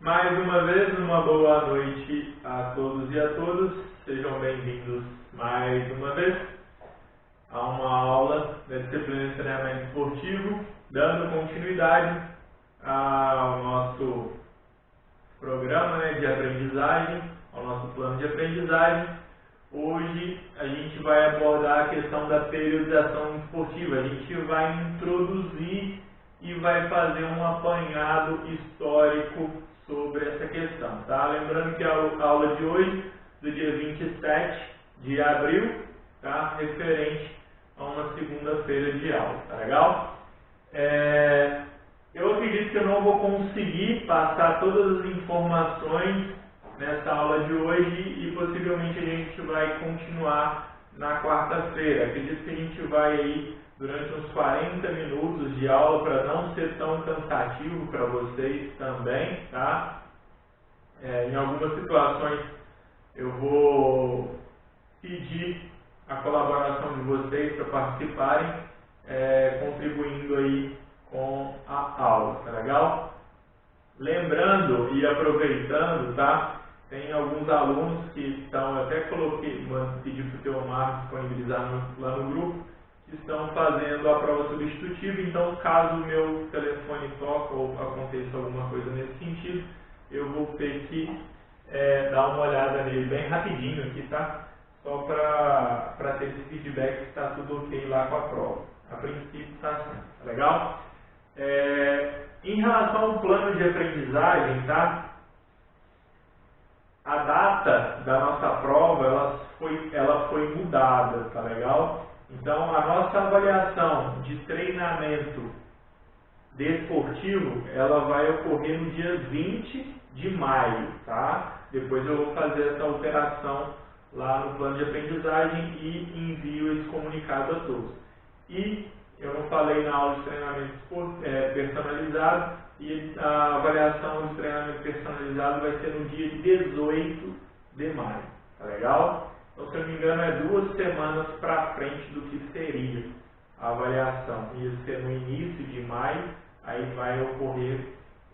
Mais uma vez, uma boa noite a todos e a todas. Sejam bem-vindos mais uma vez a uma aula da disciplina de treinamento esportivo, dando continuidade ao nosso programa de aprendizagem, ao nosso plano de aprendizagem. Hoje a gente vai abordar a questão da periodização esportiva. A gente vai introduzir e vai fazer um apanhado histórico sobre essa questão, tá? Lembrando que a aula de hoje, do dia 27 de abril, tá? Referente a uma segunda-feira de aula, tá legal? Eu acredito que eu não vou conseguir passar todas as informações nessa aula de hoje e possivelmente a gente vai continuar na quarta-feira. Acredito que a gente vai aí durante uns 40 minutos de aula para não ser tão cansativo para vocês também, tá? Em algumas situações eu vou pedir a colaboração de vocês para participarem, contribuindo aí com a aula, tá legal? Lembrando e aproveitando, tá? Tem alguns alunos que estão, até coloquei, pedi para o Teomar disponibilizar lá no grupo, que estão fazendo a prova substitutiva. Então, caso o meu telefone toque ou aconteça alguma coisa nesse sentido, eu vou ter que dar uma olhada nele bem rapidinho aqui, tá? Só para ter esse feedback que está tudo ok lá com a prova. A princípio está assim, tá legal? Em relação ao plano de aprendizagem, tá? A data da nossa prova ela foi mudada, tá legal? Então, a nossa avaliação de treinamento desportivo, ela vai ocorrer no dia 20 de maio, tá? Depois eu vou fazer essa alteração lá no plano de aprendizagem e envio esse comunicado a todos. E eu não falei na aula de treinamento personalizado, e a avaliação de treinamento personalizado vai ser no dia 18 de maio, tá legal? Então, se eu não me engano, é 2 semanas para frente do que seria a avaliação. Ia ser no início de maio, aí vai ocorrer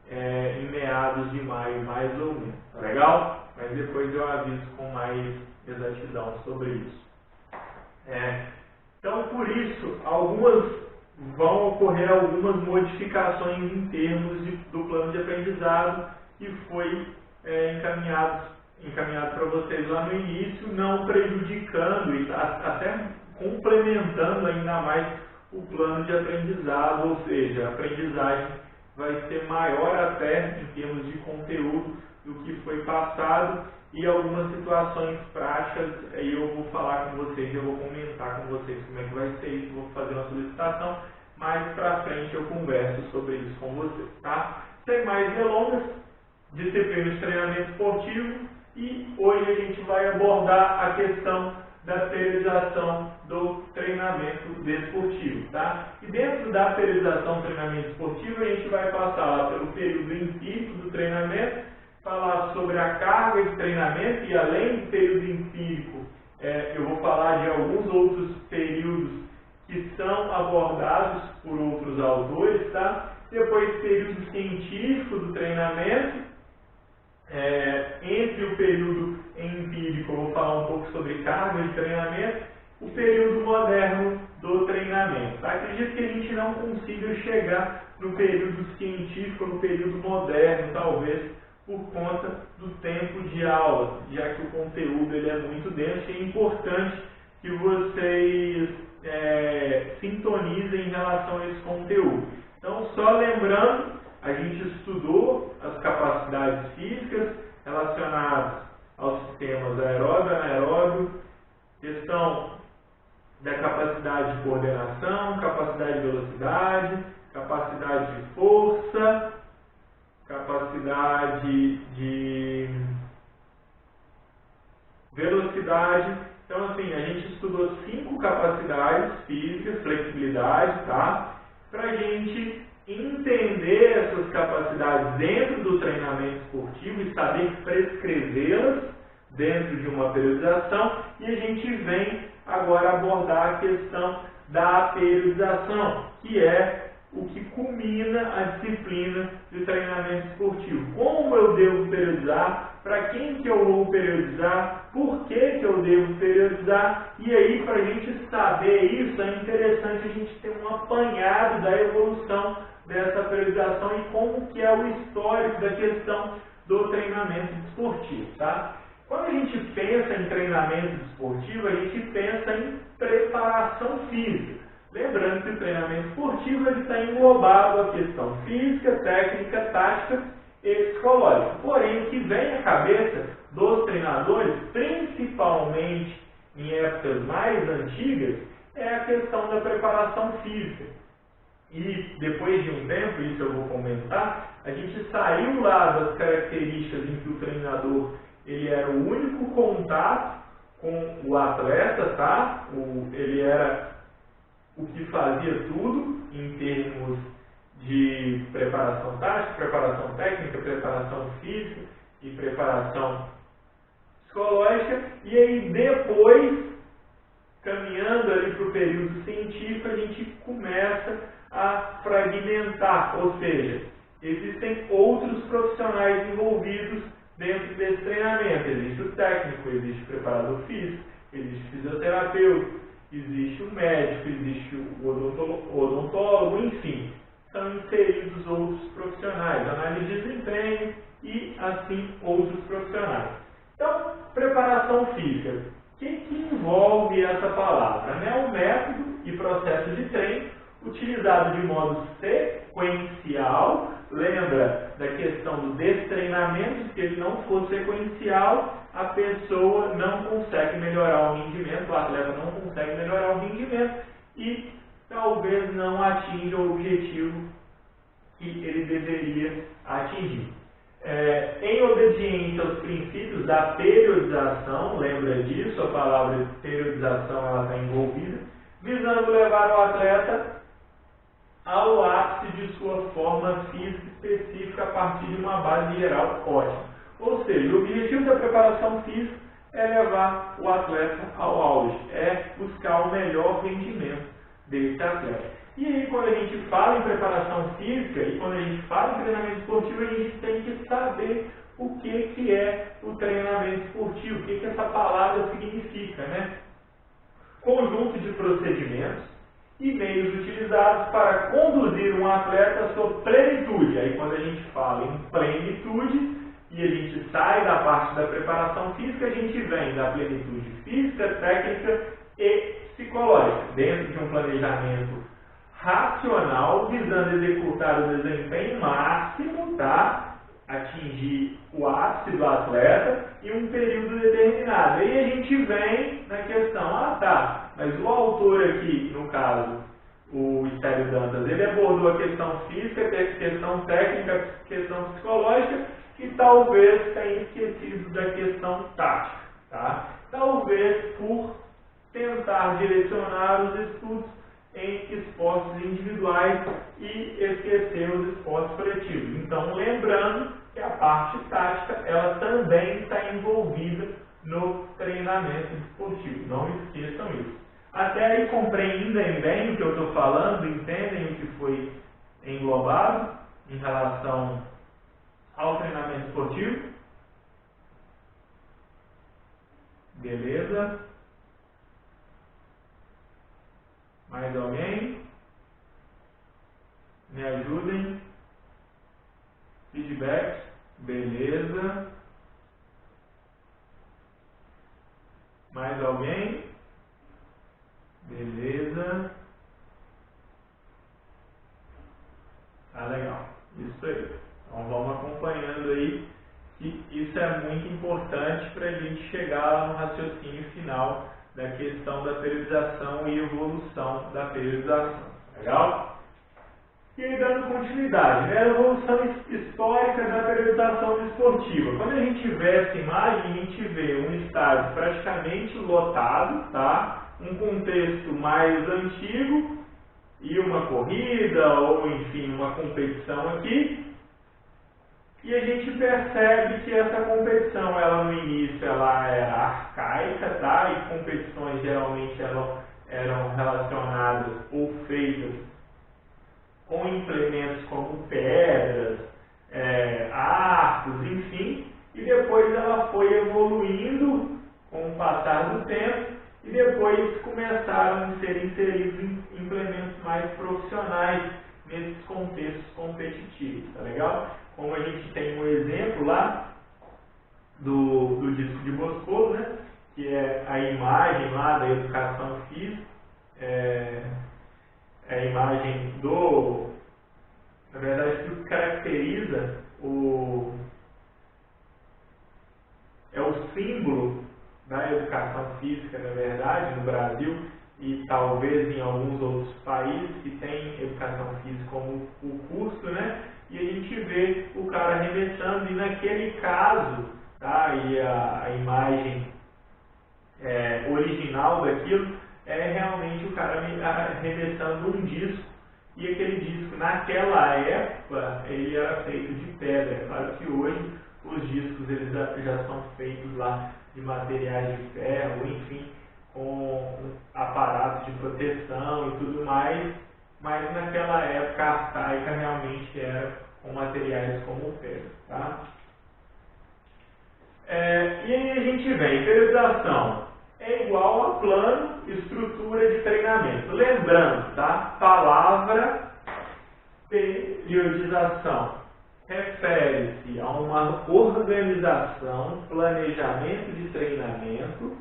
em meados de maio, mais ou menos, tá legal? Mas depois eu aviso com mais exatidão sobre isso. Então, por isso, vão ocorrer algumas modificações em termos do plano de aprendizado que foi encaminhado para vocês lá no início, não prejudicando e até complementando ainda mais o plano de aprendizado, ou seja, a aprendizagem vai ser maior até em termos de conteúdo do que foi passado, e algumas situações práticas aí eu vou falar com vocês, eu vou comentar com vocês como é que vai ser isso, vou fazer uma solicitação, mais para frente eu converso sobre isso com vocês, tá? Sem mais delongas, disciplina de treinamento esportivo, e hoje a gente vai abordar a questão da periodização do treinamento desportivo, tá? E dentro da periodização do treinamento esportivo, a gente vai passar lá pelo período empírico do treinamento, falar sobre a carga de treinamento, e além do período empírico, eu vou falar de alguns outros períodos que são abordados por outros autores, tá? Depois, período científico do treinamento. Entre o período empírico, eu vou falar um pouco sobre carga de treinamento, o período moderno do treinamento. Tá? Acredito que a gente não consiga chegar no período científico, no período moderno, talvez, por conta do tempo de aula, já que o conteúdo ele é muito denso, e é importante que vocês sintonizem em relação a esse conteúdo. Então, só lembrando, a gente estudou as capacidades físicas relacionadas aos sistemas aeróbio e anaeróbio, questão da capacidade de coordenação, capacidade de velocidade, capacidade de força, capacidade de velocidade. Então, assim, a gente estudou 5 capacidades físicas, flexibilidade, tá? Para a gente entender essas capacidades dentro do treinamento esportivo e saber prescrevê-las dentro de uma periodização, e a gente vem agora abordar a questão da periodização, que é o que culmina a disciplina de treinamento esportivo. Como eu devo periodizar, para quem que eu vou periodizar, por que que eu devo periodizar, e aí para a gente saber isso é interessante a gente ter um apanhado da evolução dessa periodização e como que é o histórico da questão do treinamento esportivo, tá? Quando a gente pensa em treinamento esportivo, a gente pensa em preparação física. Lembrando que o treinamento esportivo ele está englobado a questão física, técnica, tática e psicológica. Porém, o que vem à cabeça dos treinadores, principalmente em épocas mais antigas, é a questão da preparação física. E depois de um tempo, isso eu vou comentar, a gente saiu lá das características em que o treinador ele era o único contato com o atleta, tá? Ele era o que fazia tudo em termos de preparação tática, preparação técnica, preparação física e preparação psicológica. E aí depois, caminhando ali para o período científico, a gente começa a fragmentar, ou seja, existem outros profissionais envolvidos dentro desse treinamento. Existe o técnico, existe o preparador físico, existe o fisioterapeuta, existe o médico, existe o odontólogo, enfim, são inseridos outros profissionais, análise de desempenho e assim outros profissionais. Então, preparação física. O que envolve essa palavra? É um método e processo de treino utilizado de modo sequencial. Lembra da questão do destreinamento? Se ele não for sequencial, a pessoa não consegue melhorar o rendimento, o atleta não consegue melhorar o rendimento e talvez não atinja o objetivo que ele deveria atingir. Em obediência aos princípios da periodização, lembra disso, a palavra periodização ela está envolvida, visando levar o atleta ao ápice de sua forma física específica a partir de uma base geral ótima. Ou seja, o objetivo da preparação física é levar o atleta ao auge, é buscar o melhor rendimento desse atleta. E aí, quando a gente fala em preparação física e quando a gente fala em treinamento esportivo, a gente tem que saber o que é o treinamento esportivo, o que essa palavra significa, né? Conjunto de procedimentos e meios utilizados para conduzir um atleta à sua plenitude. Aí, quando a gente fala em plenitude e a gente sai da parte da preparação física, a gente vem da plenitude física, técnica e psicológica, dentro de um planejamento racional, visando executar o desempenho máximo, tá? Atingir o ápice do atleta em um período determinado. Aí a gente vem na questão, mas o autor aqui, no caso, o Estélio Dantas, ele abordou a questão física, a questão técnica, a questão psicológica e talvez tenha esquecido da questão tática, tá? Talvez por tentar direcionar os estudos em esportes individuais e esquecer os esportes coletivos. Então, lembrando que a parte tática, ela também está envolvida no treinamento esportivo. Não esqueçam isso. Até aí compreendem bem o que eu estou falando, entendem o que foi englobado em relação ao treinamento esportivo? Beleza? Mais alguém? Me ajudem? Feedback? Beleza? Mais alguém? Beleza? Tá legal. Isso aí. Então vamos acompanhando aí, que isso é muito importante para a gente chegar lá no raciocínio final da questão da periodização e evolução da periodização. Legal? E aí, dando continuidade, né? A evolução histórica da periodização esportiva. Quando a gente vê essa imagem, a gente vê um estádio praticamente lotado, tá? Um contexto mais antigo e uma corrida ou, enfim, uma competição aqui. E a gente percebe que essa competição, ela no início, ela era arcaica, tá? E competições geralmente eram relacionadas ou feitas com implementos como pedras, arcos, enfim, e depois ela foi evoluindo com o passar do tempo e depois começaram a ser inseridos em implementos mais profissionais nesses contextos competitivos, tá legal? Como a gente tem um exemplo lá do disco de Boscolo, né? Que é a imagem lá da educação física, a imagem na verdade, o que caracteriza é o símbolo da educação física, na verdade, no Brasil e talvez em alguns outros países que tem educação física como o curso, né? E a gente vê o cara arremessando, e naquele caso, tá? E a imagem original daquilo é realmente o cara arremessando um disco, e aquele disco, naquela época, ele era feito de pedra. É claro que hoje os discos eles já são feitos lá de materiais de ferro, enfim, com aparatos de proteção e tudo mais, mas naquela época arcaica realmente era com materiais como pedra, tá? E aí a gente vem, periodização é igual a plano, estrutura de treinamento. Lembrando, tá? Palavra periodização refere-se a uma organização, planejamento de treinamento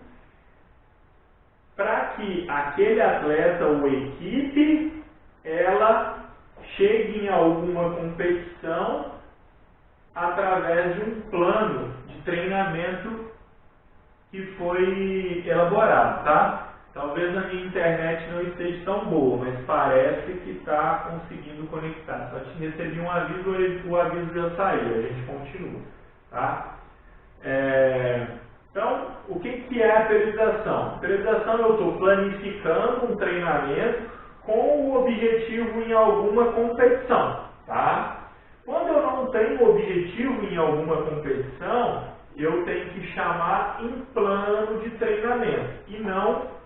para que aquele atleta ou equipe ela chegue em alguma competição através de um plano de treinamento que foi elaborado, tá? Talvez a minha internet não esteja tão boa, mas parece que está conseguindo conectar. Só te recebi um aviso, o aviso já saiu, a gente continua, tá? Então, o que é a periodização? Periodização, eu estou planificando um treinamento com o objetivo em alguma competição, tá? Quando eu não tenho objetivo em alguma competição, eu tenho que chamar em plano de treinamento e não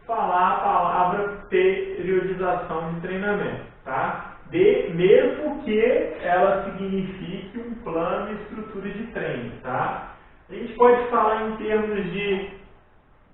falar a palavra periodização de treinamento, tá? Mesmo que ela signifique um plano e estrutura de treino, tá? A gente pode falar em termos de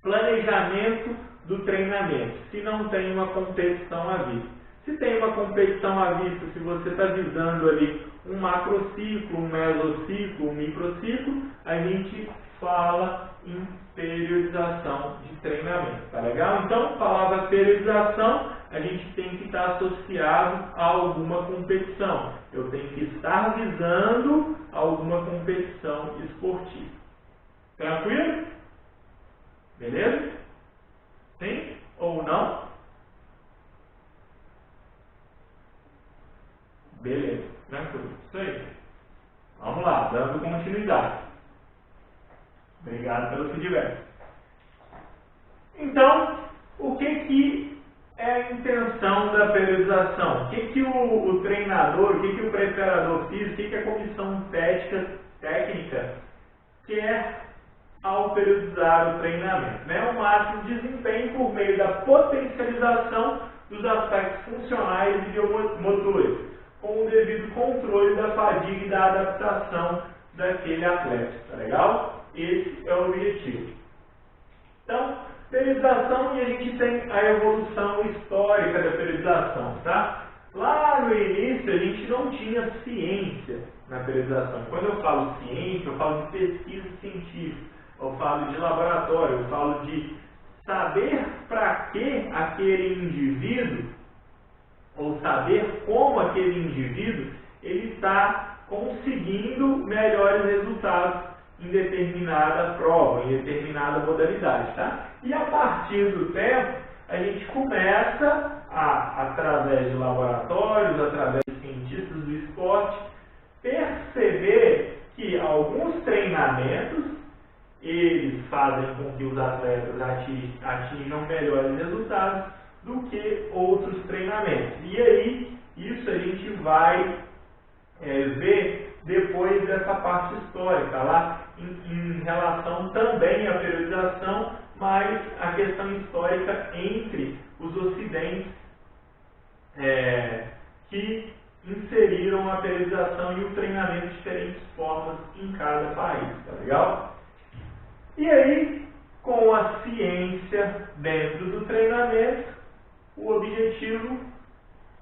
planejamento do treinamento, se não tem uma competição à vista. Se tem uma competição à vista, se você está visando ali um macrociclo, um mesociclo, um microciclo, a gente fala em periodização de treinamento, tá legal? Então, a palavra periodização, a gente tem que estar associado a alguma competição. Eu tenho que estar visando alguma competição esportiva. Tranquilo? Beleza? Sim ou não? Beleza, tranquilo. Isso aí. Vamos lá, dando continuidade. Obrigado pelo feedback. Então, o que é a intenção da periodização? O que o treinador, o que o preparador físico, o que a comissão técnica quer ao periodizar o treinamento? Né? O máximo desempenho por meio da potencialização dos aspectos funcionais e biomotores, com o devido controle da fadiga e da adaptação daquele atleta, tá legal? Esse é o objetivo. Então, periodização, e a gente tem a evolução histórica da periodização, tá? Lá no início a gente não tinha ciência na periodização. Quando eu falo ciência, eu falo de pesquisa científica, eu falo de laboratório, eu falo de saber para que aquele indivíduo, ou saber como aquele indivíduo ele está conseguindo melhores resultados em determinada prova, em determinada modalidade, tá? E a partir do tempo, a gente começa através de laboratórios, através de cientistas do esporte, perceber que alguns treinamentos, eles fazem com que os atletas atinjam melhores resultados do que outros treinamentos. E aí, isso a gente vai ver depois dessa parte histórica, lá em relação também à periodização, mas a questão histórica entre os ocidentes que organização e o treinamento de diferentes formas em cada país, tá legal? E aí, com a ciência dentro do treinamento, o objetivo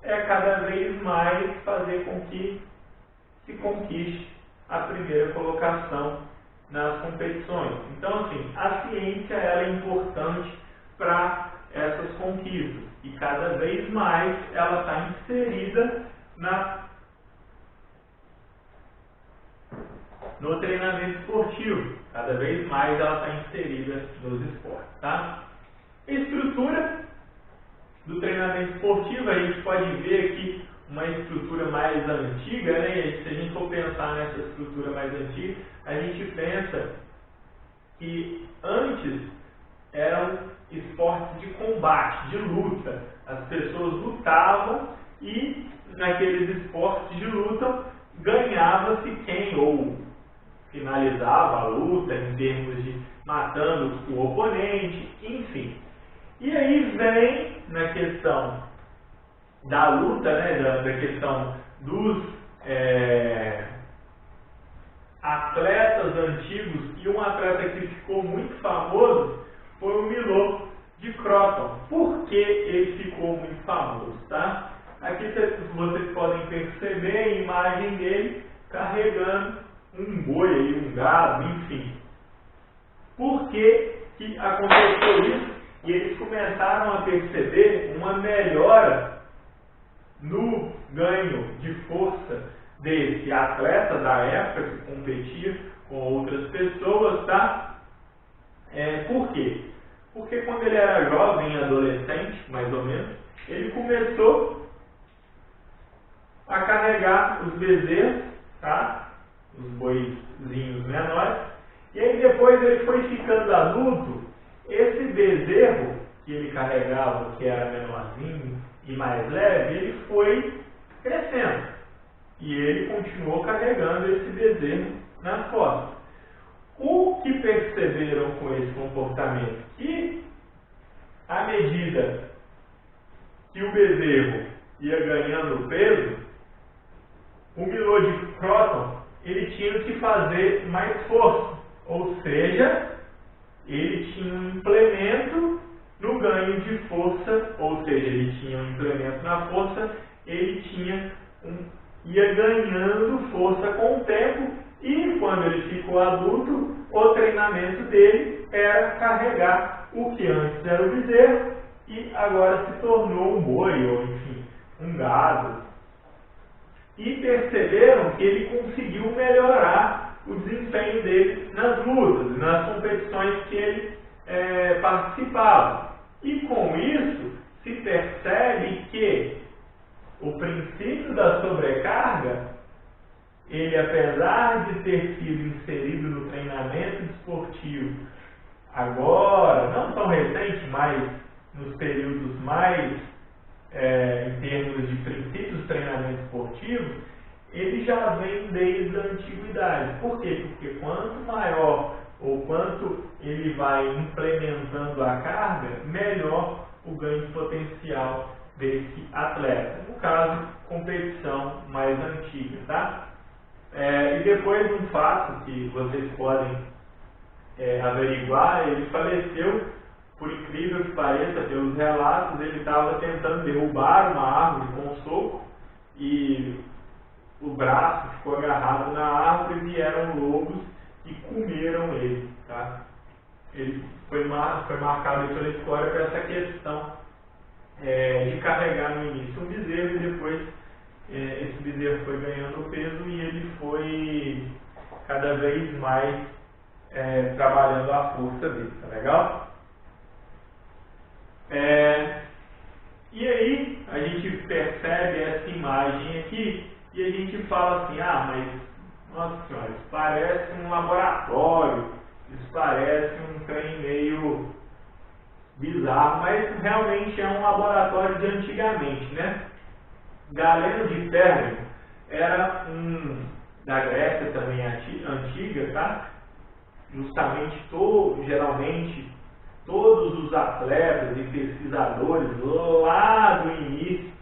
é cada vez mais fazer com que se conquiste a primeira colocação nas competições. Então, assim, a ciência ela é importante para essas conquistas e cada vez mais ela está inserida no treinamento esportivo. Cada vez mais ela está inserida nos esportes, tá? Estrutura do treinamento esportivo, a gente pode ver aqui uma estrutura mais antiga, né? Se a gente for pensar nessa estrutura mais antiga, a gente pensa que antes eram esportes de combate, de luta. As pessoas lutavam e naqueles esportes de luta ganhava-se quem ou finalizava a luta em termos de matando o oponente, enfim. E aí vem na questão da luta, né, da questão dos atletas antigos, e um atleta que ficou muito famoso foi o Milô de Croton. Por que ele ficou muito famoso, tá? Aqui vocês podem perceber a imagem dele carregando um boi, um gado, enfim. Por que que aconteceu isso? E eles começaram a perceber uma melhora no ganho de força desse atleta da época que competia com outras pessoas, tá? Por quê? Porque quando ele era jovem, adolescente, mais ou menos, ele começou a carregar os bezerros, tá? Os boizinhos menores, e aí depois ele foi ficando adulto. Esse bezerro que ele carregava, que era menorzinho e mais leve, ele foi crescendo. E ele continuou carregando esse bezerro nas costas. O que perceberam com esse comportamento? Que, à medida que o bezerro ia ganhando peso, o Milô de Croton, ele tinha que fazer mais força. Ou seja, ele tinha um implemento no ganho de força, ou seja, ele tinha um implemento na força, ele ia ganhando força com o tempo, e quando ele ficou adulto, o treinamento dele era carregar o que antes era o bezerro, e agora se tornou um boi, ou enfim, um gado. E perceberam que ele conseguiu melhorar o desempenho dele nas lutas, nas competições que ele participava. E com isso se percebe que o princípio da sobrecarga, ele, apesar de ter sido inserido no treinamento esportivo agora, não tão recente, mas nos períodos mais em termos de princípios de treinamento esportivo, ele já vem desde a antiguidade. Por quê? Porque quanto maior ou quanto ele vai implementando a carga, melhor o ganho de potencial desse atleta. No caso, competição mais antiga, tá? E depois um fato que vocês podem averiguar, ele faleceu, por incrível que pareça, pelos relatos, ele estava tentando derrubar uma árvore com um soco e o braço ficou agarrado na árvore e vieram lobos e comeram ele, tá? Ele foi marcado pela história por essa questão de carregar no início um bezerro, e depois esse bezerro foi ganhando peso e ele foi cada vez mais trabalhando a força dele, tá legal? E aí a gente percebe essa imagem aqui e a gente fala assim, mas nossa senhora, isso parece um laboratório, isso parece um trem meio bizarro, mas realmente é um laboratório de antigamente, né? Galeno de Pérgamo era da Grécia também antiga, tá? Justamente geralmente todos os atletas e pesquisadores lá do início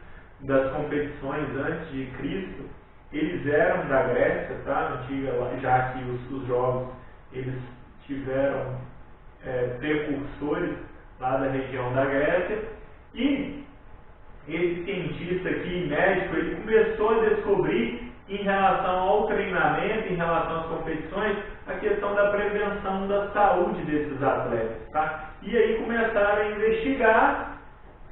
das competições antes de Cristo, eles eram da Grécia, tá? Antiga, já que os jogos eles tiveram precursores lá da região da Grécia, e esse cientista aqui, médico, ele começou a descobrir em relação ao treinamento, em relação às competições, a questão da prevenção da saúde desses atletas, tá? E aí começaram a investigar,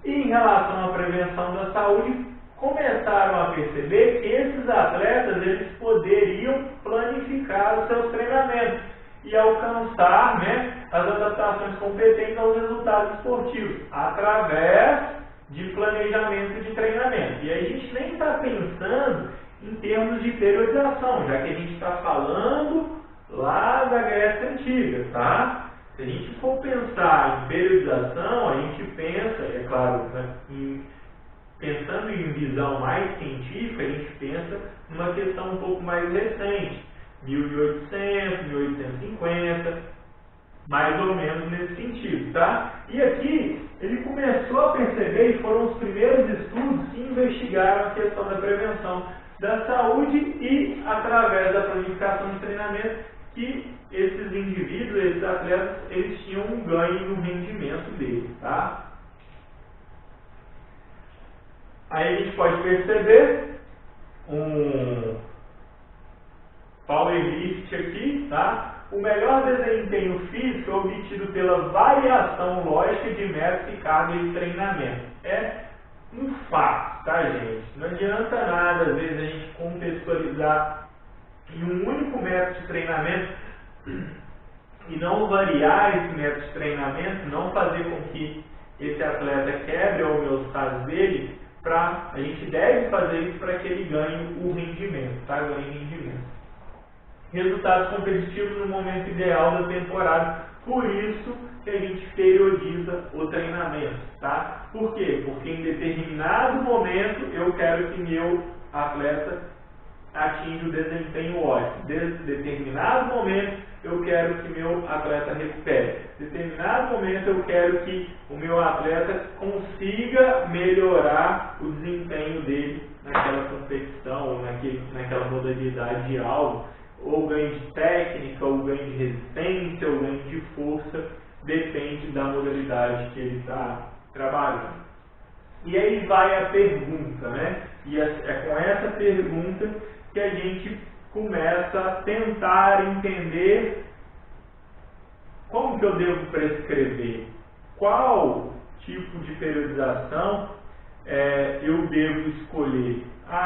e em relação à prevenção da saúde, começaram a perceber que esses atletas, eles poderiam planificar os seus treinamentos e alcançar, né, as adaptações competentes aos resultados esportivos, através de planejamento de treinamento. E aí a gente nem está pensando em termos de periodização, já que a gente está falando lá da Grécia Antiga, tá? Se a gente for pensar em periodização, a gente pensa, é claro, né, pensando em visão mais científica, a gente pensa numa questão um pouco mais recente, 1800, 1850, mais ou menos nesse sentido, tá? E aqui ele começou a perceber, e foram os primeiros estudos que investigaram a questão da prevenção da saúde e, através da planificação de treinamento, que esses indivíduos, esses atletas, eles tinham um ganho no rendimento deles, tá? Aí a gente pode perceber um powerlift aqui, tá? O melhor desempenho físico é obtido pela variação lógica de métodos e carga de treinamento. É um fato, tá, gente? Não adianta nada, às vezes, a gente contextualizar em um único método de treinamento e não variar esse método de treinamento, não fazer com que esse atleta quebre a homeostase dele. A gente deve fazer isso para que ele ganhe o rendimento, tá? Ganhe rendimento. Resultados competitivos no momento ideal da temporada. Por isso que a gente periodiza o treinamento, tá? Por quê? Porque em determinado momento eu quero que meu atleta atinja o desempenho ótimo. Em determinado momento eu quero que meu atleta recupere. Em determinado momento eu quero que o meu atleta consiga melhorar o desempenho dele naquela competição, ou naquela modalidade de algo, ou ganho de técnica, ou ganho de resistência, ou ganho de força, depende da modalidade que ele está trabalhando. E aí vai a pergunta, né? E é com essa pergunta que a gente começa a tentar entender como que eu devo prescrever, qual tipo de periodização eu devo escolher.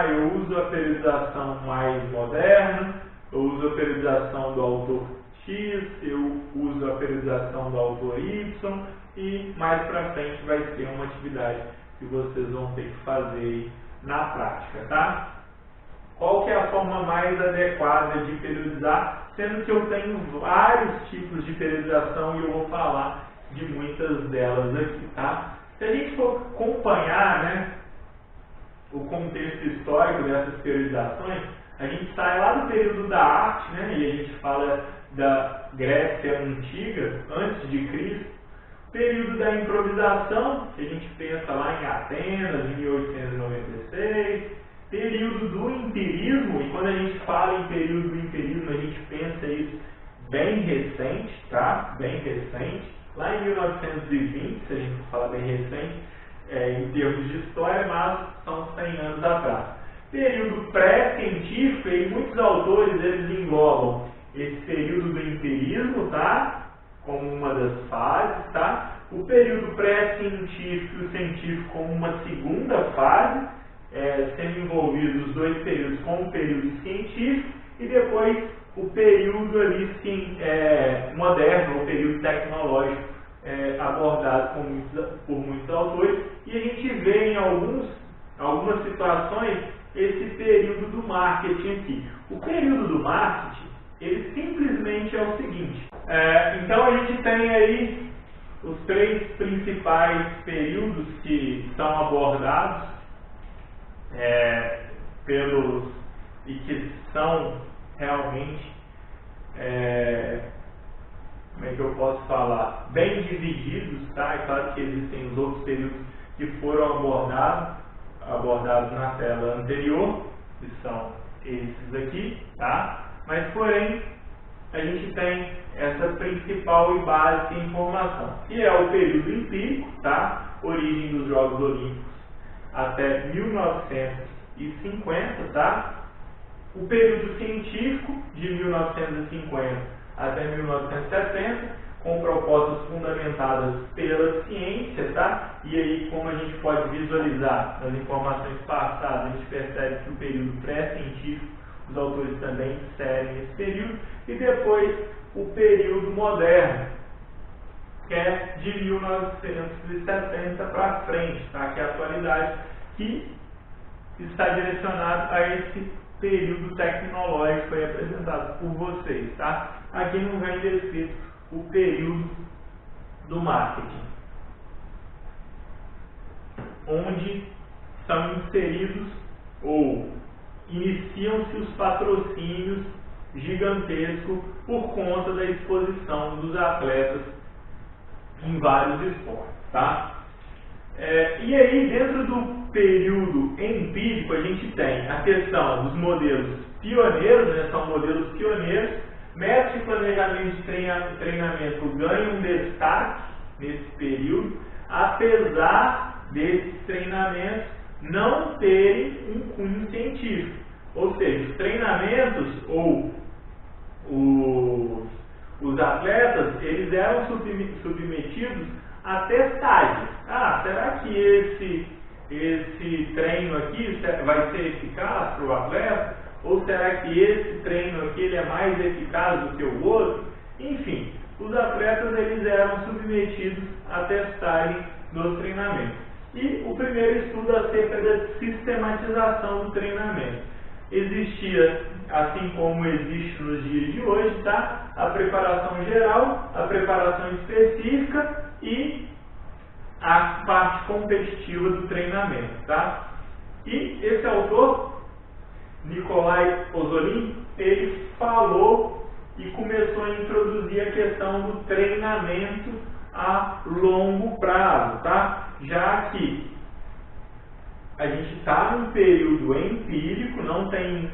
Eu uso a periodização mais moderna, eu uso a periodização do autor X, eu uso a periodização do autor Y, e mais para frente vai ser uma atividade que vocês vão ter que fazer na prática, tá? Qual que é a forma mais adequada de periodizar, sendo que eu tenho vários tipos de periodização e eu vou falar de muitas delas aqui, tá? Se a gente for acompanhar, né, o contexto histórico dessas periodizações, a gente sai lá do período da arte, né, e a gente fala da Grécia Antiga, antes de Cristo, período da improvisação, que a gente pensa lá em Atenas, em 1896, período do empirismo, e quando a gente fala em período do empirismo, a gente pensa isso bem recente, tá? Bem recente, lá em 1920, se a gente for falar bem recente, em termos de história, mas são 100 anos atrás. Período pré-científico, e muitos autores eles englobam esse período do empirismo, tá? Como uma das fases, tá? O período pré-científico e o científico como uma segunda fase, sendo envolvidos os dois períodos com o período científico, e depois o período ali moderno, o período tecnológico, abordado por muitos autores, e a gente vê em algumas situações esse período do marketing aqui. O período do marketing, ele simplesmente é o seguinte, então a gente tem aí os três principais períodos que são abordados e que são realmente, como é que eu posso falar, bem divididos, tá? É claro que existem os outros períodos que foram abordados na tela anterior, que são esses aqui, tá? Mas, porém, a gente tem essa principal e básica informação, que é o período empírico, tá? Origem dos Jogos Olímpicos até 1950, tá? O período científico de 1950 até 1970, com propostas fundamentadas pela ciência, tá? E aí, como a gente pode visualizar nas informações passadas, a gente percebe que o período pré-científico, os autores também inserem esse período, e depois o período moderno, que é de 1970 para frente, tá? Que é a atualidade, que está direcionado a esse período tecnológico aí apresentado por vocês, tá? Aqui não vem descrito o período do marketing, onde são inseridos ou iniciam-se os patrocínios gigantescos por conta da exposição dos atletas em vários esportes, tá? E aí, dentro do período empírico, a gente tem a questão dos modelos pioneiros, né? São modelos pioneiros. Métodos de planejamento de treinamento ganham destaque nesse período, apesar desses treinamentos não terem um cunho científico. Ou seja, os treinamentos ou os atletas, eles eram submetidos a testagem. Será que esse treino aqui vai ser eficaz para o atleta? Ou será que esse treino aqui ele é mais eficaz do que o outro? Enfim, os atletas eles eram submetidos a testagem nos treinamentos. E o primeiro estudo acerca da sistematização do treinamento. Existia, assim como existe nos dias de hoje, tá? A preparação geral, a preparação específica e a parte competitiva do treinamento, tá? E esse autor, Nikolai Osolin, ele falou e começou a introduzir a questão do treinamento a longo prazo, tá? Já que a gente está num período empírico, não tem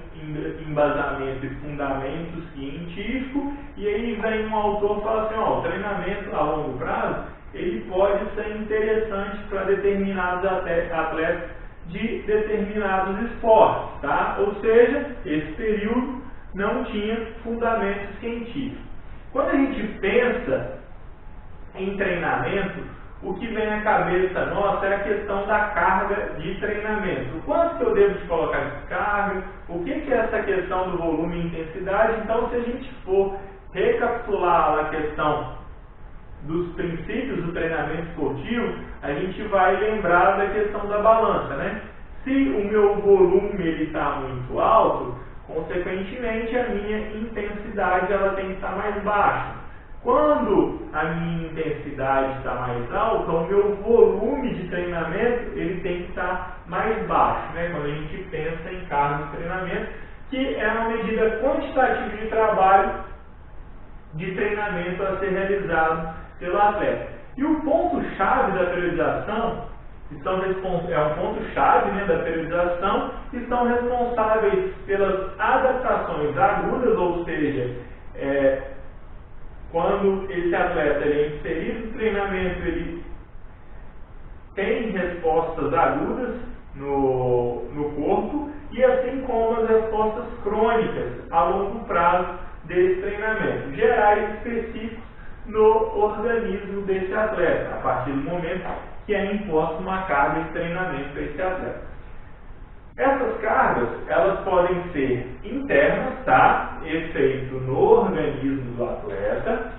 embasamento e fundamento científico, e aí vem um autor e fala assim, o treinamento a longo prazo, ele pode ser interessante para determinados atletas de determinados esportes, tá? Ou seja, esse período não tinha fundamento científico. Quando a gente pensa em treinamento, o que vem à cabeça nossa é a questão da carga de treinamento. O quanto que eu devo de colocar de carga, o que é essa questão do volume e intensidade. Então, se a gente for recapitular a questão dos princípios do treinamento esportivo, a gente vai lembrar da questão da balança, né? Se o meu volume está muito alto, consequentemente a minha intensidade ela tem que estar mais baixa. Quando a minha intensidade está mais alta, o meu volume de treinamento ele tem que estar mais baixo, né? Quando a gente pensa em carga de treinamento, que é uma medida quantitativa de trabalho de treinamento a ser realizado pelo atleta. E o ponto-chave da periodização, é um ponto-chave, né, da periodização, que são responsáveis pelas adaptações agudas, ou seja, quando esse atleta ele é inserido no treinamento, ele tem respostas agudas no corpo, e assim como as respostas crônicas a longo prazo desse treinamento, gerais específicos no organismo desse atleta, a partir do momento que é imposta uma carga de treinamento para esse atleta. Essas cargas, elas podem ser internas, tá? Efeito no organismo do atleta.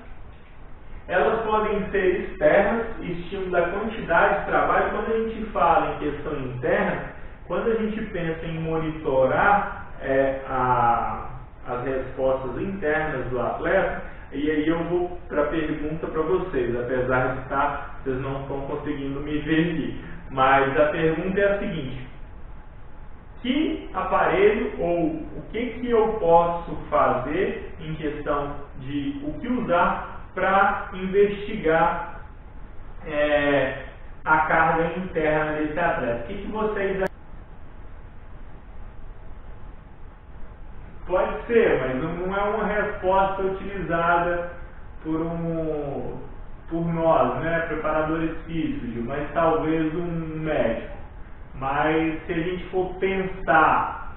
Elas podem ser externas, estímulo da quantidade de trabalho. Quando a gente fala em questão interna, quando a gente pensa em monitorar as respostas internas do atleta, e aí eu vou para a pergunta para vocês, apesar de vocês não estão conseguindo me ver aqui. Mas a pergunta é a seguinte: que aparelho ou o que eu posso fazer em questão de o que usar para investigar a carga interna desse atleta? O que vocês não é uma resposta utilizada por nós, né, preparadores físicos, mas talvez um médico. Mas se a gente for pensar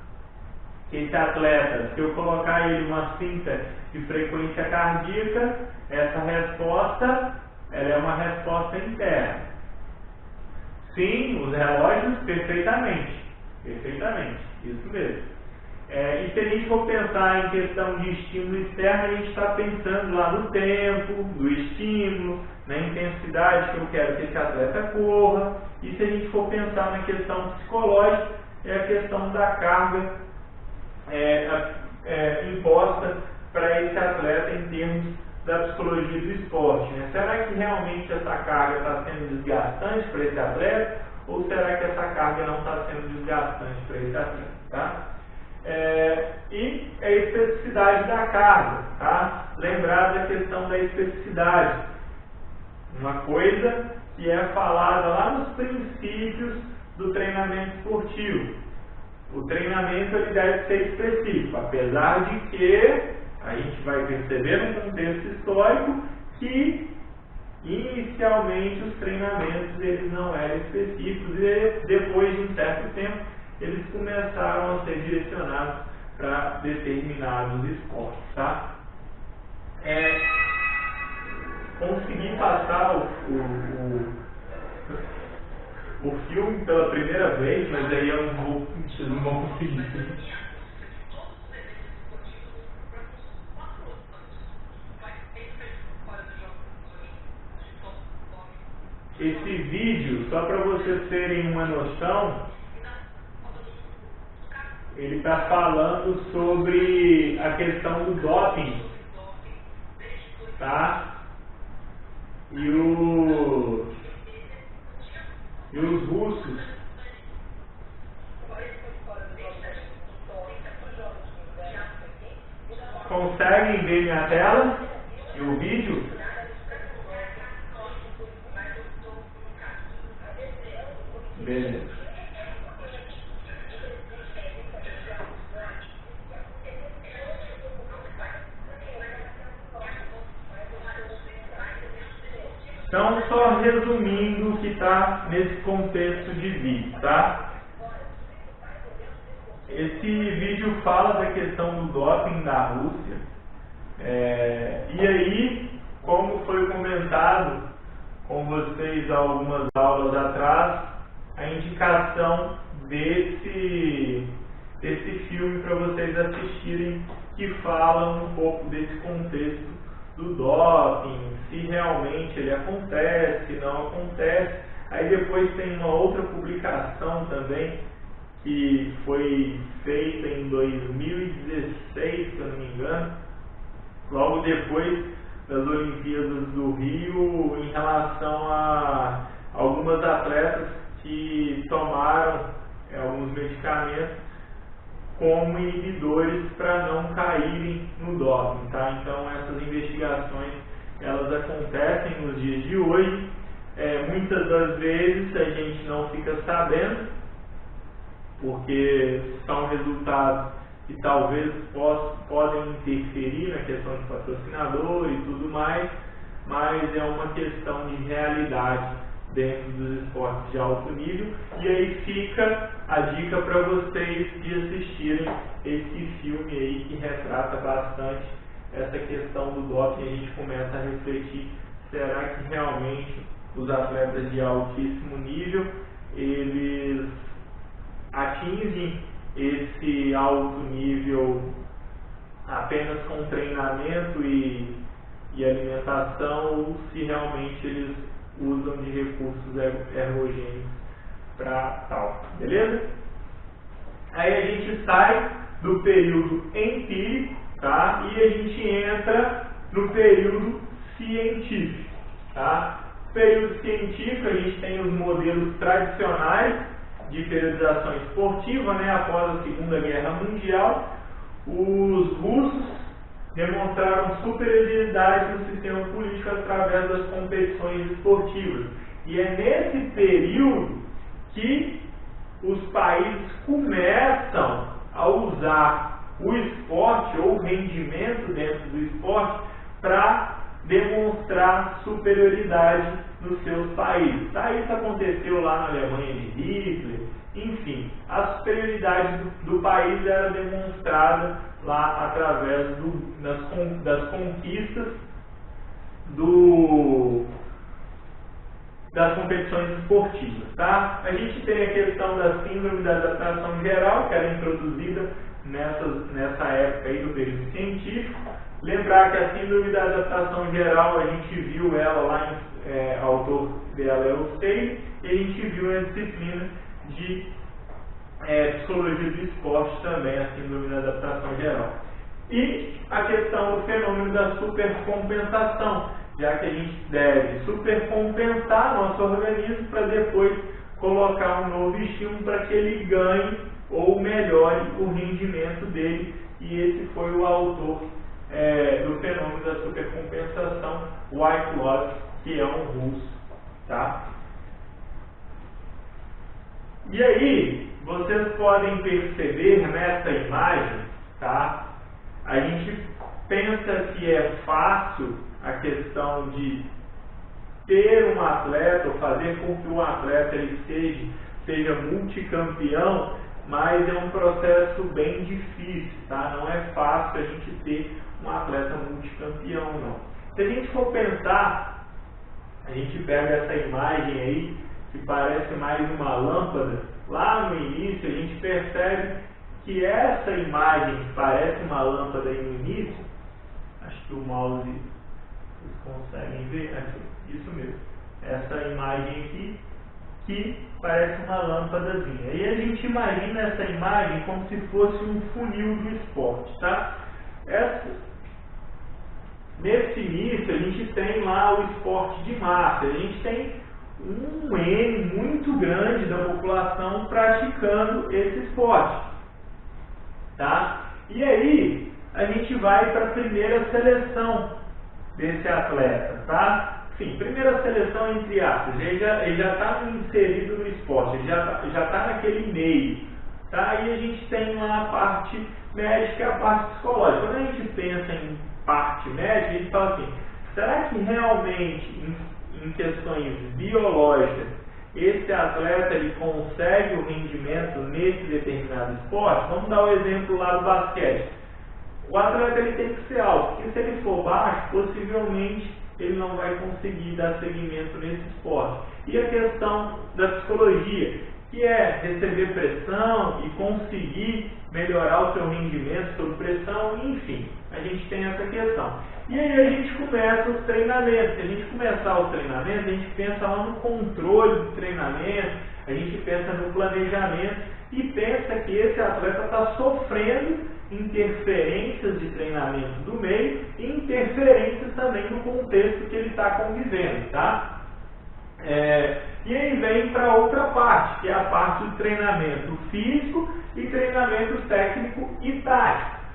que esse atleta, se eu colocar ele uma cinta de frequência cardíaca, essa resposta ela é uma resposta interna. Sim, os relógios, perfeitamente, isso mesmo. E se a gente for pensar em questão de estímulo externo, a gente está pensando lá no tempo, do estímulo, na intensidade que eu quero que esse atleta corra. E se a gente for pensar na questão psicológica, é a questão da carga imposta para esse atleta em termos da psicologia do esporte, né? Será que realmente essa carga está sendo desgastante para esse atleta? Ou será que essa carga não está sendo desgastante para esse atleta? Tá? E a especificidade da carga, tá? Lembrar da questão da especificidade. Uma coisa que é falada lá nos princípios do treinamento esportivo. O treinamento ele deve ser específico, apesar de que a gente vai perceber no contexto histórico que inicialmente os treinamentos eles não eram específicos e depois de um certo tempo eles começaram a ser direcionados para determinados esportes, tá? Consegui passar o filme pela primeira vez, mas aí vocês não vão conseguir. Esse vídeo, só para vocês terem uma noção, ele está falando sobre a questão do doping, tá? E os russos conseguem ver minha tela e o vídeo? Beleza. Então, só resumindo o que está nesse contexto de vídeo, tá? Esse vídeo fala da questão do doping na Rússia. E aí, como foi comentado com vocês algumas aulas atrás, a indicação desse filme para vocês assistirem, que fala um pouco desse contexto do doping, se realmente ele acontece, se não acontece. Aí depois tem uma outra publicação também, que foi feita em 2016, se eu não me engano, logo depois das Olimpíadas do Rio, em relação a algumas atletas que tomaram alguns medicamentos como inibidores para não caírem no doping, tá? Então essas investigações elas acontecem nos dias de hoje. Muitas das vezes a gente não fica sabendo, porque são resultados que talvez podem interferir na questão de patrocinador e tudo mais, mas é uma questão de realidade dentro dos esportes de alto nível. E aí fica a dica para vocês de assistirem esse filme aí, que retrata bastante essa questão do doping. A gente começa a refletir, será que realmente os atletas de altíssimo nível eles atingem esse alto nível apenas com treinamento e alimentação, ou se realmente eles usam de recursos ergogênicos para tal, beleza? Aí a gente sai do período empírico, tá? E a gente entra no período científico, tá? No período científico a gente tem os modelos tradicionais de periodização esportiva, né? Após a Segunda Guerra Mundial, os russos demonstraram superioridade no sistema político através das competições esportivas. E é nesse período que os países começam a usar o esporte ou o rendimento dentro do esporte para demonstrar superioridade nos seus países. Tá? Isso aconteceu lá na Alemanha de Hitler, enfim, a superioridade do país era demonstrada lá através das conquistas das competições esportivas. Tá? A gente tem a questão da síndrome da adaptação geral, que era introduzida nessa época aí do período científico. Lembrar que a síndrome da adaptação geral, a gente viu ela lá, o autor dela é o Stein, e a gente viu na disciplina de psicologia do esporte também, a síndrome da adaptação geral. E a questão do fenômeno da supercompensação, já que a gente deve supercompensar nosso organismo para depois colocar um novo estímulo para que ele ganhe ou melhore o rendimento dele, e esse foi o autor do fenômeno da supercompensação, Whitelock, que é um russo. Tá? E aí, vocês podem perceber nessa imagem, tá? A gente pensa que é fácil a questão de ter um atleta, ou fazer com que o atleta ele seja multicampeão, mas é um processo bem difícil, tá? Não é fácil a gente ter um atleta multicampeão, não. Se a gente for pensar, a gente pega essa imagem aí, que parece mais uma lâmpada, lá no início a gente percebe que essa imagem que parece uma lâmpada aí no início, acho que o mouse, vocês conseguem ver, isso mesmo, essa imagem aqui, que parece uma lâmpadazinha. E a gente imagina essa imagem como se fosse um funil do esporte, tá? Nesse início a gente tem lá o esporte de massa, a gente tem um N muito grande da população praticando esse esporte, tá? E aí a gente vai para a primeira seleção desse atleta, tá? Sim, primeira seleção entre aspas, ele já está inserido no esporte, ele já está naquele meio, tá? E a gente tem lá a parte médica e a parte psicológica. Quando a gente pensa em parte médica, a gente fala assim, será que realmente em questões biológicas esse atleta ele consegue o rendimento nesse determinado esporte? Vamos dar o exemplo lá do basquete. O atleta ele tem que ser alto, porque se ele for baixo, possivelmente ele não vai conseguir dar seguimento nesse esporte. E a questão da psicologia, que é receber pressão e conseguir melhorar o seu rendimento sob pressão, enfim, a gente tem essa questão. E aí a gente começa os treinamentos. Se a gente começar os treinamentos, a gente pensa lá no controle do treinamento, a gente pensa no planejamento e pensa que esse atleta está sofrendo interferências de treinamento do meio e interferências também no contexto que ele está convivendo, tá? E aí vem para outra parte, que é a parte do treinamento físico e treinamento técnico e tático.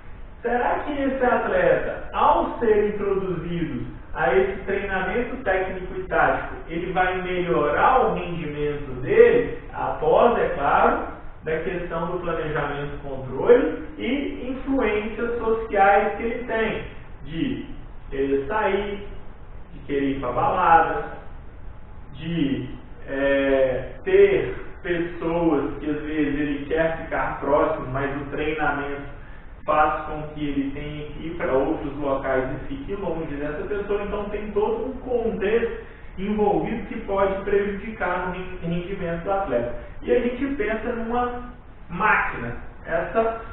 Será que esse atleta, ao ser introduzido a esse treinamento técnico e tático, ele vai melhorar o rendimento dele, após, é claro, da questão do planejamento e controle e influências sociais que ele tem, de querer sair, de querer ir para balada, de ter pessoas que às vezes ele quer ficar próximo, mas o treinamento faz com que ele tenha que ir para outros locais e fique longe dessa pessoa. Então tem todo um contexto envolvido que pode prejudicar o rendimento do atleta. E a gente pensa numa máquina,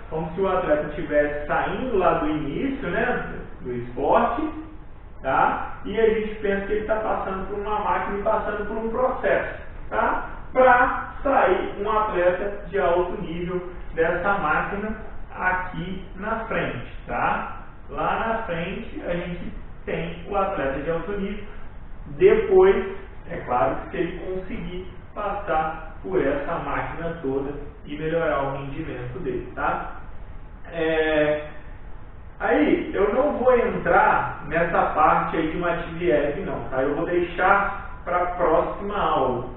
como se o atleta estivesse saindo lá do início, né, do esporte, tá? E a gente pensa que ele está passando por uma máquina e passando por um processo, tá? Para sair um atleta de alto nível dessa máquina aqui na frente, tá? Lá na frente a gente tem o atleta de alto nível. Depois, é claro que se ele conseguir passar por essa máquina toda e melhorar o rendimento dele, tá? Aí, eu não vou entrar nessa parte aí de Matveev, não, tá? Eu vou deixar para a próxima aula,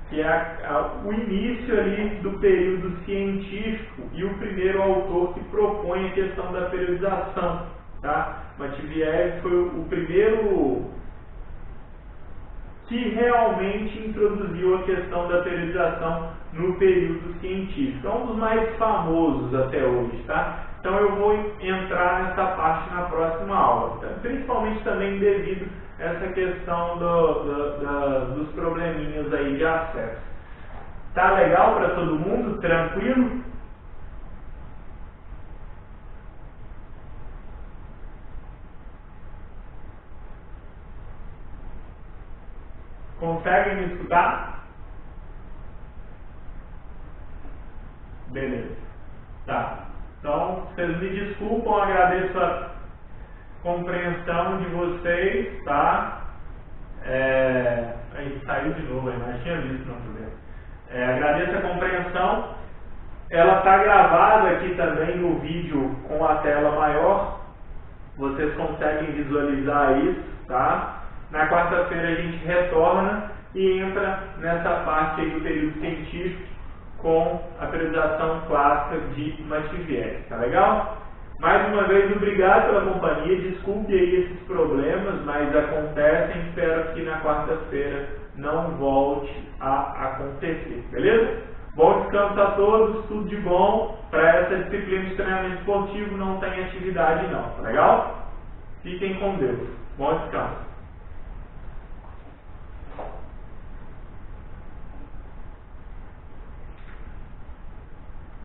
que é o início ali do período científico e o primeiro autor que propõe a questão da periodização. Tá? Matveev foi o primeiro que realmente introduziu a questão da periodização no período científico. É um dos mais famosos até hoje. Tá? Então eu vou entrar nessa parte na próxima aula, tá? Principalmente também devido a essa questão dos probleminhas aí de acesso. Tá legal para todo mundo? Tranquilo? Conseguem me escutar? Beleza. Tá. Então, vocês me desculpam, agradeço a compreensão de vocês, tá? Aí saiu de novo, mas tinha visto no primeiro. Agradeço a compreensão. Ela está gravada aqui também no vídeo com a tela maior. Vocês conseguem visualizar isso, tá? Na quarta-feira a gente retorna e entra nessa parte aí do período científico com a periodização clássica de Matveev, tá legal? Mais uma vez, obrigado pela companhia, desculpe aí esses problemas, mas acontecem, espero que na quarta-feira não volte a acontecer, beleza? Bom descanso a todos, tudo de bom, para essa disciplina de treinamento esportivo não tem atividade não, tá legal? Fiquem com Deus, bom descanso.